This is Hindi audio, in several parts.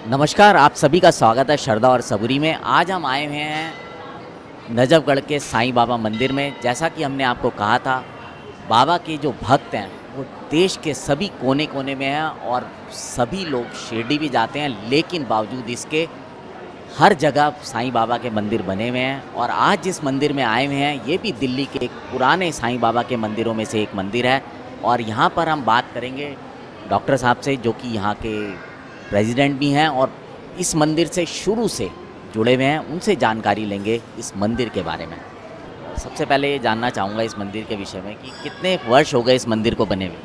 नमस्कार, आप सभी का स्वागत है श्रद्धा और सबूरी में। आज हम आए हुए हैं नजफगढ़ के साईं बाबा मंदिर में। जैसा कि हमने आपको कहा था, बाबा के जो भक्त हैं वो देश के सभी कोने-कोने में हैं और सभी लोग शिरडी भी जाते हैं, लेकिन बावजूद इसके हर जगह साईं बाबा के मंदिर बने हुए हैं। और आज जिस मंदिर में आए हुए हैं, ये भी दिल्ली के एक पुराने साईं बाबा के मंदिरों में से एक मंदिर है। और यहाँ पर हम बात करेंगे डॉक्टर साहब से, जो कि यहाँ के प्रेसिडेंट भी हैं और इस मंदिर से शुरू से जुड़े हुए हैं। उनसे जानकारी लेंगे इस मंदिर के बारे में। सबसे पहले ये जानना चाहूँगा इस मंदिर के विषय में कि कितने वर्ष हो गए इस मंदिर को बने हुए?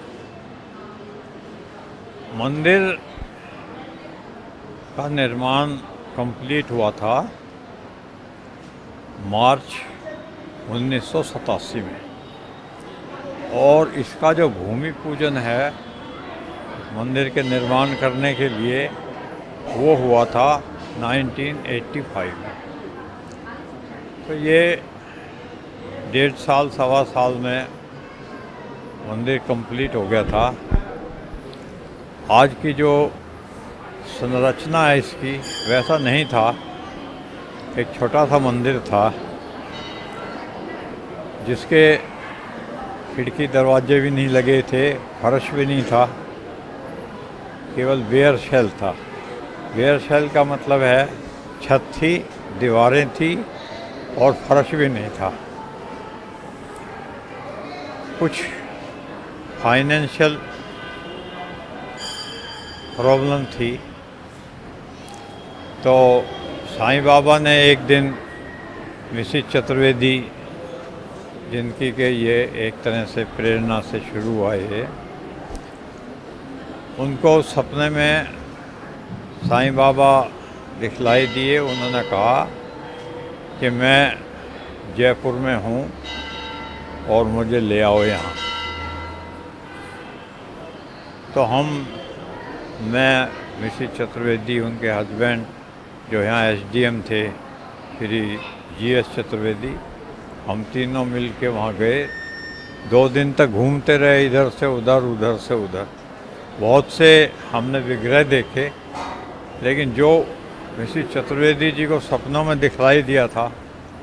मंदिर का निर्माण कंप्लीट हुआ था मार्च 1987 में, और इसका जो भूमि पूजन है मंदिर के निर्माण करने के लिए वो हुआ था 1985 में। तो ये 1.5 साल सवा साल में मंदिर कंप्लीट हो गया था। आज की जो संरचना है इसकी वैसा नहीं था। एक छोटा सा मंदिर था जिसके खिड़की दरवाजे भी नहीं लगे थे, फर्श भी नहीं था, केवल बेयर शेल था। बेयर शेल का मतलब है छत थी, दीवारें थी और फर्श भी नहीं था। कुछ फाइनेंशियल प्रॉब्लम थी, तो साईं बाबा ने एक दिन मिसिज चतुर्वेदी, जिनकी के ये एक तरह से प्रेरणा से शुरू हुआ ये, उनको सपने में साईं बाबा दिखलाई दिए। उन्होंने कहा कि मैं जयपुर में हूँ और मुझे ले आओ यहाँ। तो मैं मिसिज चतुर्वेदी, उनके हस्बैंड जो यहाँ एसडीएम थे श्री जीएस चतुर्वेदी, हम तीनों मिल के वहाँ गए। 2 दिन तक घूमते रहे, इधर से उधर उधर से उधर। बहुत से हमने विग्रह देखे, लेकिन जो मिसिज चतुर्वेदी जी को सपनों में दिखलाई दिया था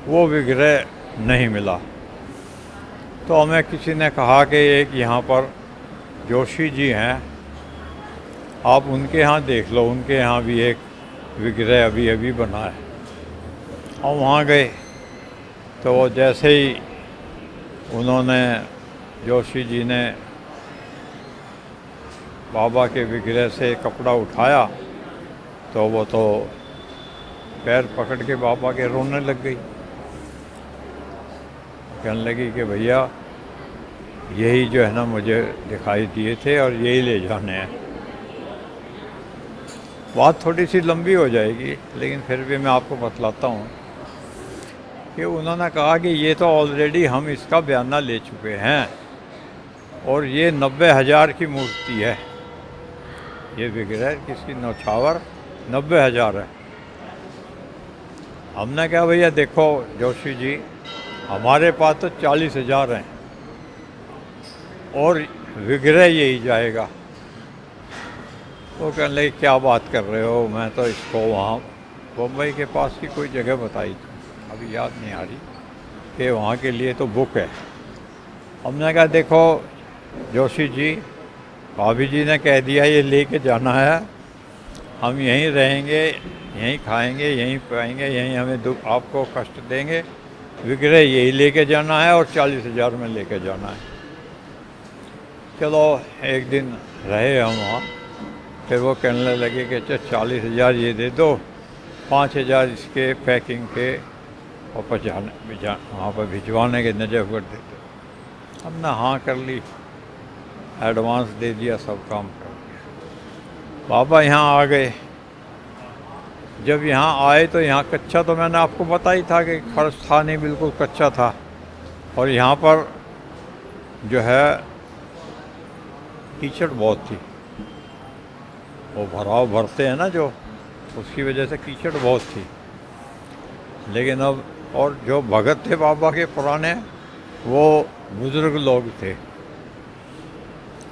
वो विग्रह नहीं मिला। तो हमें किसी ने कहा कि एक यहाँ पर जोशी जी हैं, आप उनके यहाँ देख लो, उनके यहाँ भी एक विग्रह अभी अभी बना है। और वहाँ गए तो वो जैसे ही उन्होंने, जोशी जी ने बाबा के विग्रह से कपड़ा उठाया तो वो तो पैर पकड़ के बाबा के रोने लग गई। कहने लगी कि भैया यही जो है ना मुझे दिखाई दिए थे और यही ले जाने हैं। बात थोड़ी सी लंबी हो जाएगी, लेकिन फिर भी मैं आपको बतलाता हूँ कि उन्होंने कहा कि ये तो ऑलरेडी हम इसका बयाना ले चुके हैं और ये 90,000 की मूर्ति है। ये विग्रह किसकी नौछावर 90,000 है। हमने कहा भैया देखो जोशी जी, हमारे पास तो 40,000 हैं और विग्रह यही जाएगा। तो कहने लगे क्या बात कर रहे हो, मैं तो इसको वहाँ बम्बई के पास की कोई जगह बताई थी, अभी याद नहीं आ रही, कि वहाँ के लिए तो बुक है। हमने कहा देखो जोशी जी, भाभी जी ने कह दिया ये लेके जाना है, हम यहीं रहेंगे, यहीं खाएंगे, यहीं पाएंगे, यहीं हमें दुख आपको कष्ट देंगे, विग्रह यही लेके जाना है और 40,000 में लेके जाना है। चलो एक दिन रहे हम वहाँ। फिर वो कहने लगे कि अच्छा 40,000 ये दे दो, 5,000 इसके पैकिंग के और वहाँ पर भिजवाने के नजफगढ़ दे दो। हमने हाँ कर ली, एडवांस दे दिया, सब काम कर दिया। बाबा यहाँ आ गए। जब यहाँ आए तो यहाँ कच्चा, तो मैंने आपको बताई था कि फर्श था नहीं, बिल्कुल कच्चा था। और यहाँ पर जो है कीचड़ बहुत थी, वो भराव भरते हैं ना जो, उसकी वजह से कीचड़ बहुत थी। लेकिन अब, और जो भगत थे बाबा के पुराने, वो बुज़ुर्ग लोग थे।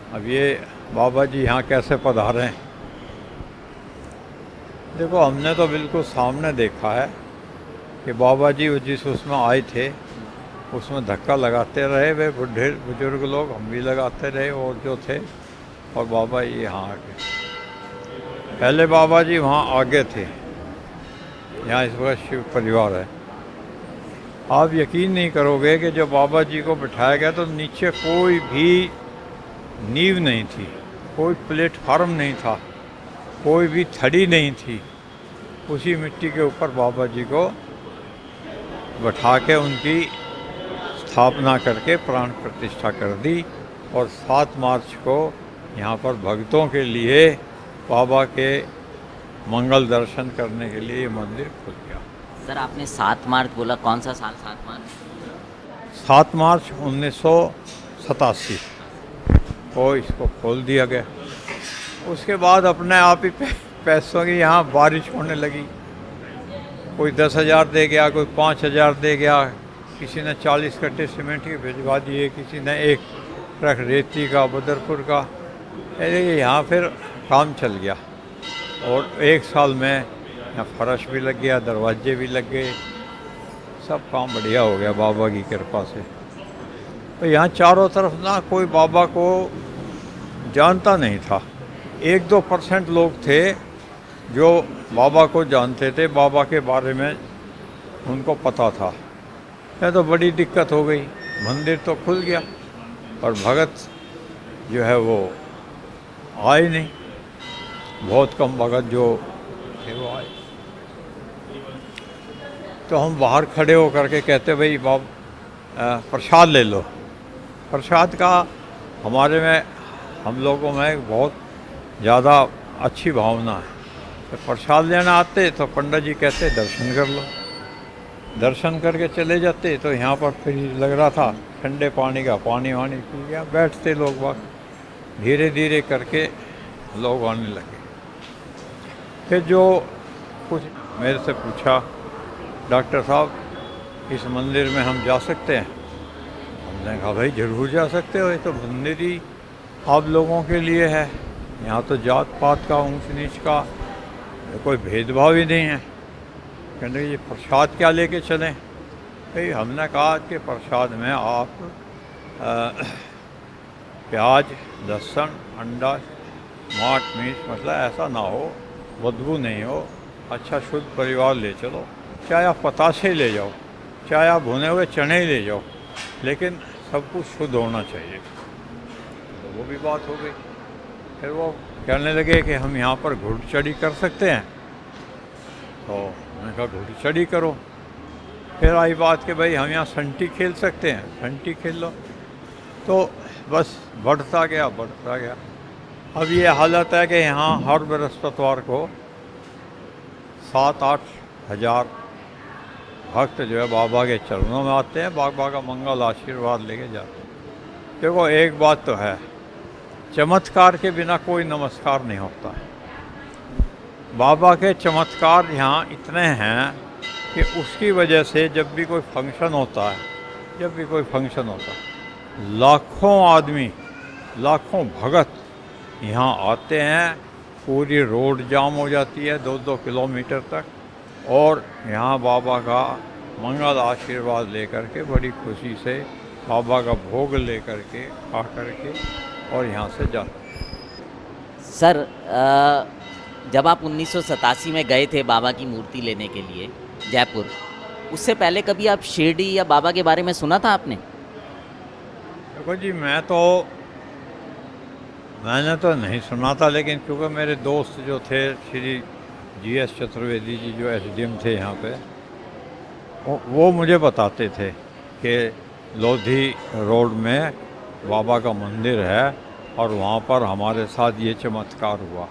अब ये बाबा जी यहाँ कैसे पधारे, देखो हमने तो बिल्कुल सामने देखा है कि बाबा जी जिस उसमें आए थे उसमें धक्का लगाते रहे वे बुढ़े बुजुर्ग लोग, हम भी लगाते रहे और जो थे, और बाबा जी यहाँ आ गए। पहले बाबा जी वहाँ आगे थे, यहाँ इस वक्त शिव परिवार है। आप यकीन नहीं करोगे कि जब बाबा जी को बिठाया गया तो नीचे कोई भी नींव नहीं थी, कोई प्लेटफार्म नहीं था, कोई भी थड़ी नहीं थी। उसी मिट्टी के ऊपर बाबा जी को बैठा के उनकी स्थापना करके प्राण प्रतिष्ठा कर दी, और 7 मार्च को यहाँ पर भक्तों के लिए बाबा के मंगल दर्शन करने के लिए ये मंदिर खुल गया। सर आपने 7 मार्च बोला, कौन सा साल 7 मार्च? 7 मार्च 1987 को इसको खोल दिया गया। उसके बाद अपने आप ही पैसों की यहाँ बारिश होने लगी। कोई 10,000 दे गया, कोई 5,000 दे गया, किसी ने 40 कट्टे सीमेंट के भिजवा दिए, किसी ने 1 ट्रक रेती का बदरपुर का। यहाँ फिर काम चल गया और 1 साल में यहाँ फर्श भी लग गया, दरवाजे भी लग गए, सब काम बढ़िया हो गया बाबा की कृपा से। तो यहाँ चारों तरफ ना कोई बाबा को जानता नहीं था। 1-2% लोग थे जो बाबा को जानते थे, बाबा के बारे में उनको पता था। यह तो बड़ी दिक्कत हो गई, मंदिर तो खुल गया और भगत जो है वो आए नहीं, बहुत कम भगत जो थे वो आए। तो हम बाहर खड़े हो करके कहते भाई प्रसाद ले लो। प्रसाद का हमारे में, हम लोगों में बहुत ज़्यादा अच्छी भावना है। तो प्रसाद लेना आते तो पंडित जी कहते दर्शन कर लो, दर्शन करके चले जाते। तो यहाँ पर फिर लग रहा था ठंडे पानी का, पानी वानी पी गया, बैठते लोग बाग, धीरे धीरे करके लोग आने लगे। फिर जो कुछ मेरे से पूछा, डॉक्टर साहब इस मंदिर में हम जा सकते हैं? हमने कहा भाई ज़रूर जा सकते हो, ये तो मंदिर ही आप लोगों के लिए है, यहाँ तो जात पात का, ऊंच नीच का कोई भेदभाव ही नहीं है। कहने ये प्रसाद क्या लेके चलें? भाई हमने कहा कि प्रसाद में आप प्याज, लहसुन, अंडा, माट मीट, मतलब ऐसा ना हो, बदबू नहीं हो, अच्छा शुद्ध परिवार ले चलो। चाहे आप पतासे ले जाओ, चाहे आप भुने हुए चने ही ले जाओ, लेकिन सब कुछ शुद्ध होना चाहिए। तो वो भी बात हो गई। फिर वो कहने लगे कि हम यहाँ पर घुड़चढ़ी कर सकते हैं। तो मैंने कहा घुड़चढ़ी करो। फिर आई बात कि भाई हम यहाँ संटी खेल सकते हैं, संटी खेल लो। तो बस बढ़ता गया बढ़ता गया। अब ये हालत है कि यहाँ हर बृहस्पतिवार को 7-8 हज़ार भक्त जो है बाबा के चरणों में आते हैं, बाबा का मंगल आशीर्वाद लेके जाते हैं। देखो एक बात तो है, चमत्कार के बिना कोई नमस्कार नहीं होता है। बाबा के चमत्कार यहाँ इतने हैं कि उसकी वजह से जब भी कोई फंक्शन होता है, लाखों आदमी, लाखों भगत यहाँ आते हैं। पूरी रोड जाम हो जाती है 2-2 किलोमीटर तक, और यहाँ बाबा का मंगल आशीर्वाद लेकर के बड़ी खुशी से बाबा का भोग लेकर के खा करके और यहाँ से जाते हैं। सर जब आप 1987 में गए थे बाबा की मूर्ति लेने के लिए जयपुर, उससे पहले कभी आप शिरडी या बाबा के बारे में सुना था आपने? देखो जी, मैंने तो नहीं सुना था, लेकिन क्योंकि मेरे दोस्त जो थे श्री GS चतुर्वेदी जी जो SDM थे यहाँ पे, वो मुझे बताते थे कि लोधी रोड में बाबा का मंदिर है और वहाँ पर हमारे साथ ये चमत्कार हुआ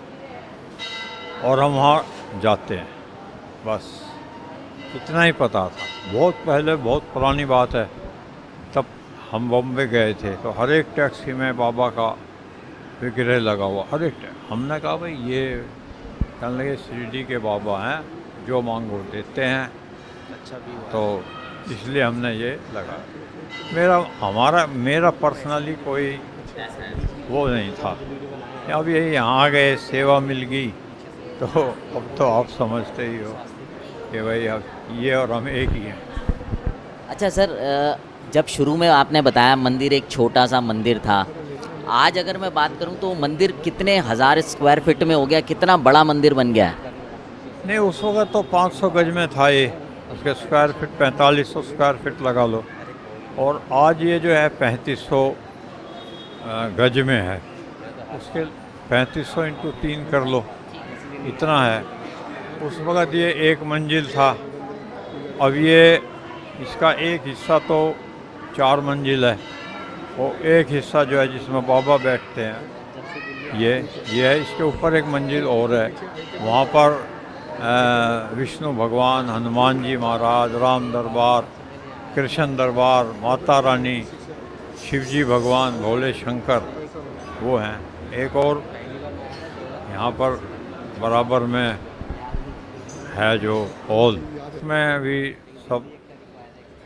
और हम वहाँ जाते हैं। बस इतना ही पता था। बहुत पहले, बहुत पुरानी बात है, तब हम बॉम्बे गए थे तो हर एक टैक्सी में बाबा का विग्रह लगा हुआ, हर एक टैक्सी। हमने कहा भाई ये कहने लगे शिरडी के बाबा हैं, जो मांगो देते हैं। अच्छा भी हुआ। तो इसलिए हमने ये लगा। मेरा पर्सनली कोई वो नहीं था। अब ये यहाँ आ गए, सेवा मिल गई, तो अब तो आप समझते ही हो कि भाई अब ये और हम एक ही हैं। अच्छा सर, जब शुरू में आपने बताया मंदिर एक छोटा सा मंदिर था, आज अगर मैं बात करूं तो मंदिर कितने हज़ार स्क्वायर फीट में हो गया, कितना बड़ा मंदिर बन गया है? नहीं, उस वक्त तो 500 गज में था ये, उसके स्क्वायर फीट 4500 स्क्वायर फीट लगा लो। और आज ये जो है 3500 गज में है, उसके 3500 इंटू 3 कर लो, इतना है। उस वक्त ये एक मंजिल था, अब ये इसका एक हिस्सा तो 4 मंजिल है, और एक हिस्सा जो है जिसमें बाबा बैठते हैं ये है। इसके ऊपर एक मंजिल और है, वहाँ पर विष्णु भगवान, हनुमान जी महाराज, राम दरबार, कृष्ण दरबार, माता रानी, शिवजी भगवान, भोले शंकर, वो हैं। एक और यहाँ पर बराबर में है जो हॉल, उसमें भी सब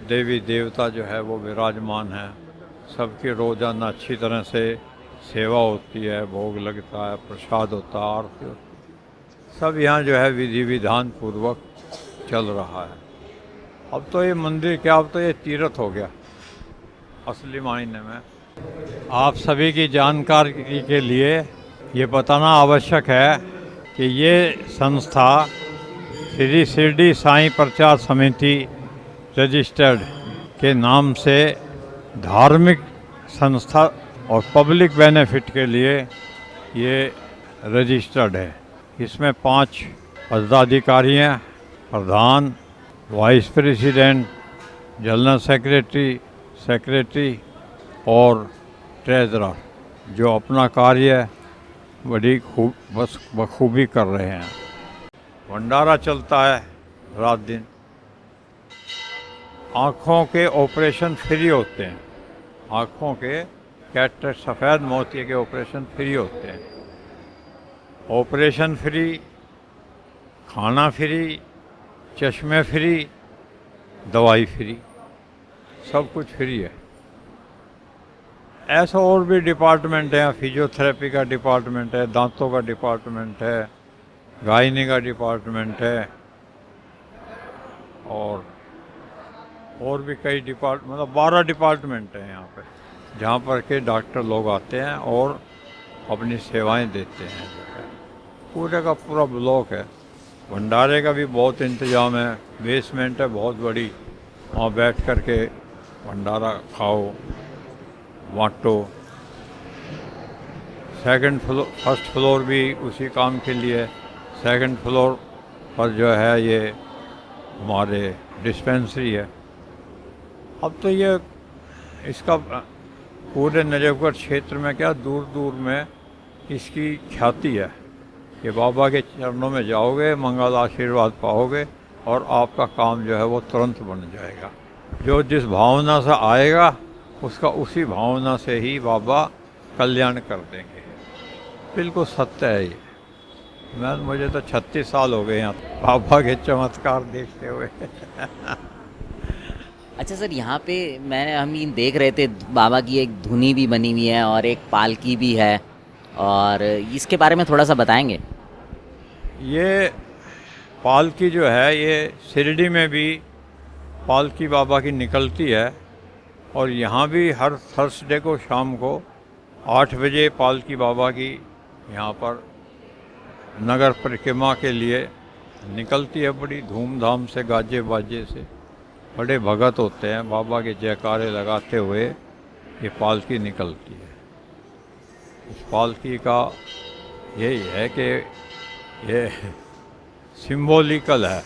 देवी देवता जो है वो विराजमान है। सबकी रोज़ाना अच्छी तरह से सेवा होती है, भोग लगता है, प्रसाद होता है, आरती होती है। सब यहाँ जो है विधि विधान पूर्वक चल रहा है। अब तो ये मंदिर क्या, अब तो ये तीर्थ हो गया असली मायने में। आप सभी की जानकारी के लिए ये बताना आवश्यक है कि ये संस्था श्री शिरडी साईं प्रचार समिति रजिस्टर्ड के नाम से धार्मिक संस्था और पब्लिक बेनिफिट के लिए ये रजिस्टर्ड है। इसमें 5 पदाधिकारी हैं, प्रधान, vice president, general secretary, secretary और ट्रेजरर, जो अपना कार्य बड़ी बखूबी कर रहे हैं। भंडारा चलता है रात दिन। आँखों के ऑपरेशन फ्री होते हैं, आँखों के कैटरेक्ट सफ़ेद मोतिये के ऑपरेशन फ्री होते हैं। ऑपरेशन फ्री, खाना फ्री, चश्मे फ्री, दवाई फ्री, सब कुछ फ्री है। ऐसा और भी डिपार्टमेंट है, फिजियोथेरेपी का डिपार्टमेंट है, दांतों का डिपार्टमेंट है, गायनी का डिपार्टमेंट है, और भी कई मतलब 12 डिपार्टमेंट हैं यहाँ पे, जहाँ पर के डॉक्टर लोग आते हैं और अपनी सेवाएं देते हैं। पूरे का पूरा ब्लॉक है। भंडारे का भी बहुत इंतजाम है, बेसमेंट है बहुत बड़ी, वहाँ बैठ कर के भंडारा खाओ, बाँटो। फर्स्ट फ्लोर भी उसी काम के लिए। सेकंड फ्लोर पर जो है ये हमारे डिस्पेंसरी है। अब तो ये इसका पूरे नजफगढ़ क्षेत्र में क्या, दूर दूर में इसकी ख्याति है कि बाबा के चरणों में जाओगे, मंगल आशीर्वाद पाओगे और आपका काम जो है वो तुरंत बन जाएगा। जो जिस भावना से आएगा उसका उसी भावना से ही बाबा कल्याण कर देंगे। बिल्कुल सत्य है ये। मुझे तो 36 साल हो गए यहाँ बाबा के चमत्कार देखते हुए। अच्छा सर, यहाँ पे हम ये देख रहे थे, बाबा की एक धुनी भी बनी हुई है और एक पालकी भी है, और इसके बारे में थोड़ा सा बताएंगे? ये पालकी जो है, ये शिरडी में भी पालकी बाबा की निकलती है, और यहाँ भी हर थर्सडे को शाम को 8 बजे पालकी बाबा की यहाँ पर नगर परिक्रमा के लिए निकलती है। बड़ी धूमधाम से, गाजे बाजे से, बड़े भगत होते हैं, बाबा के जयकारे लगाते हुए ये पालकी निकलती है। इस पालकी का यही है कि ये सिंबॉलिकल है।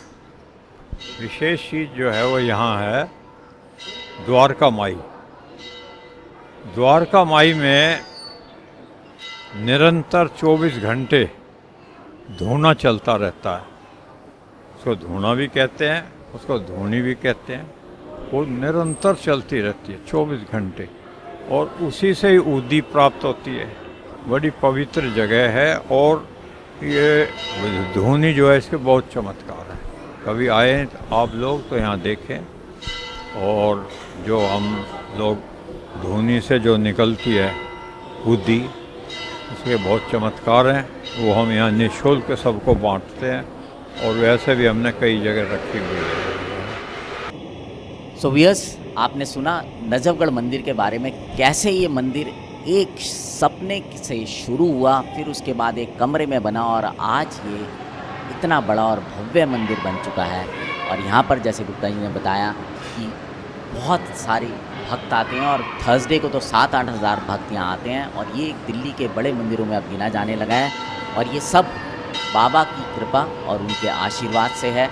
विशेष चीज़ जो है वो यहाँ है द्वारका माई। द्वारका माई में निरंतर 24 घंटे धूना चलता रहता है। उसको धूना भी कहते हैं, उसको धूनी भी कहते हैं। वो निरंतर चलती रहती है 24 घंटे, और उसी से ही उदी प्राप्त होती है। बड़ी पवित्र जगह है, और ये धूनी जो है इसके बहुत चमत्कार है। कभी आए आप लोग तो यहाँ देखें। और जो हम लोग धूनी से जो निकलती है उदी, उसके बहुत चमत्कार हैं, वो हम यहाँ निःशुल्क सबको बांटते हैं और वैसे भी हमने कई जगह रखी हुई है। सो वियर्स, आपने सुना नजफगढ़ मंदिर के बारे में, कैसे ये मंदिर एक सपने से शुरू हुआ, फिर उसके बाद एक कमरे में बना और आज ये इतना बड़ा और भव्य मंदिर बन चुका है। और यहाँ पर जैसे गुप्ता जी ने बताया कि बहुत सारे भक्त आते हैं और थर्सडे को तो 7-8 हज़ार भक्त यहाँ आते हैं और ये दिल्ली के बड़े मंदिरों में अब गिना जाने लगा है। और ये सब बाबा की कृपा और उनके आशीर्वाद से है।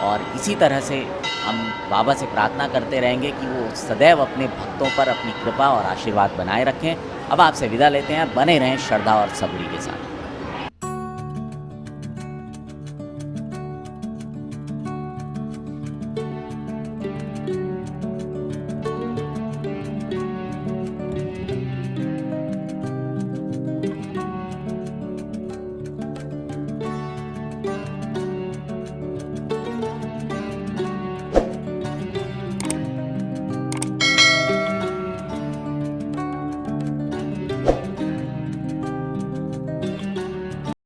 और इसी तरह से हम बाबा से प्रार्थना करते रहेंगे कि वो सदैव अपने भक्तों पर अपनी कृपा और आशीर्वाद बनाए रखें। अब आपसे विदा लेते हैं, बने रहें श्रद्धा और सबूरी के साथ।